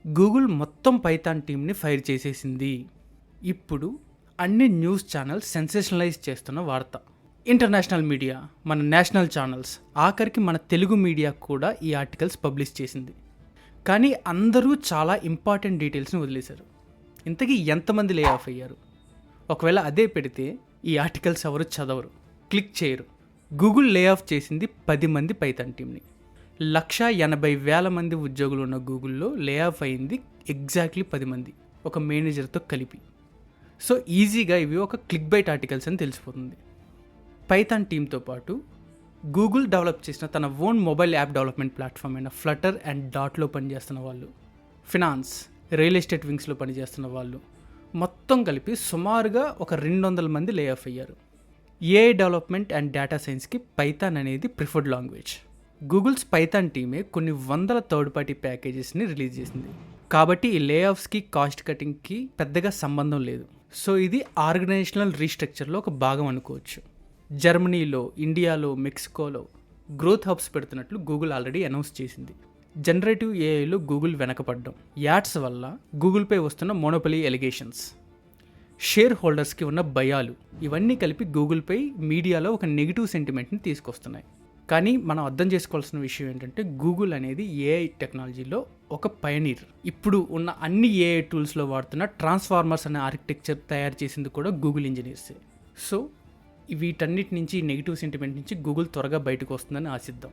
Google మొత్తం Python టీమ్ని fire చేసేసింది. ఇప్పుడు అన్ని న్యూస్ ఛానల్స్ సెన్సేషనలైజ్ చేస్తున్న వార్త. ఇంటర్నేషనల్ మీడియా, మన నేషనల్ ఛానల్స్, ఆఖరికి మన తెలుగు మీడియా కూడా ఈ ఆర్టికల్స్ పబ్లిష్ చేసింది. కానీ అందరూ చాలా ఇంపార్టెంట్ డీటెయిల్స్ని వదిలేశారు. ఇంతకీ ఎంతమంది లే ఆఫ్ అయ్యారు? ఒకవేళ అదే పెడితే ఈ ఆర్టికల్స్ ఎవరు చదవరు, క్లిక్ చేయరు. గూగుల్ లే ఆఫ్ చేసింది 10 మంది పైథాన్ టీమ్ని. 180,000 మంది ఉద్యోగులు ఉన్న గూగుల్లో లే ఆఫ్ అయింది ఎగ్జాక్ట్లీ 10 మంది, ఒక మేనేజర్తో కలిపి. సో ఈజీగా ఇవి ఒక క్లిక్ బైట్ ఆర్టికల్స్ అని తెలిసిపోతుంది. పైథాన్ టీంతో పాటు గూగుల్ డెవలప్ చేసిన తన own mobile app development platform అయిన ఫ్లటర్ అండ్ డాట్లో పనిచేస్తున్న వాళ్ళు, ఫినాన్స్, రియల్ ఎస్టేట్ వింగ్స్లో పనిచేస్తున్న వాళ్ళు, మొత్తం కలిపి సుమారుగా ఒక 200 మంది లే ఆఫ్ అయ్యారు. ఏఐ డెవలప్మెంట్ అండ్ డేటా సైన్స్కి పైథాన్ అనేది ప్రిఫర్డ్ లాంగ్వేజ్. గూగుల్స్ పైథాన్ టీమే కొన్ని వందల థర్డ్ పార్టీ ప్యాకేజెస్ని రిలీజ్ చేసింది. కాబట్టి ఈ లే ఆఫ్స్కి, కాస్ట్ కటింగ్కి పెద్దగా సంబంధం లేదు. సో ఇది ఆర్గనైజేషనల్ రీస్ట్రక్చర్లో ఒక భాగం అనుకోవచ్చు. జర్మనీలో, ఇండియాలో, మెక్సికోలో గ్రోత్ హబ్స్ పెడుతున్నట్లు గూగుల్ ఆల్రెడీ అనౌన్స్ చేసింది. జనరేటివ్ ఏఐలో గూగుల్ వెనకపడ్డం, యాడ్స్ వల్ల గూగుల్పై వస్తున్న మోనోపలీ ఎలిగేషన్స్, షేర్ హోల్డర్స్కి ఉన్న భయాలు, ఇవన్నీ కలిపి గూగుల్పై మీడియాలో ఒక నెగిటివ్ సెంటిమెంట్ని తీసుకొస్తున్నాయి. కానీ మనం అర్థం చేసుకోవాల్సిన విషయం ఏంటంటే గూగుల్ అనేది ఏఐ టెక్నాలజీలో ఒక పయనీర్. ఇప్పుడు ఉన్న అన్ని ఏఐ టూల్స్లో వాడుతున్న ట్రాన్స్ఫార్మర్స్ అనే ఆర్కిటెక్చర్ తయారు చేసింది కూడా గూగుల్ ఇంజనీర్సే. సో వీటన్నిటి నుంచి, నెగిటివ్ సెంటిమెంట్ నుంచి గూగుల్ త్వరగా బయటకు వస్తుందని ఆశిద్దాం.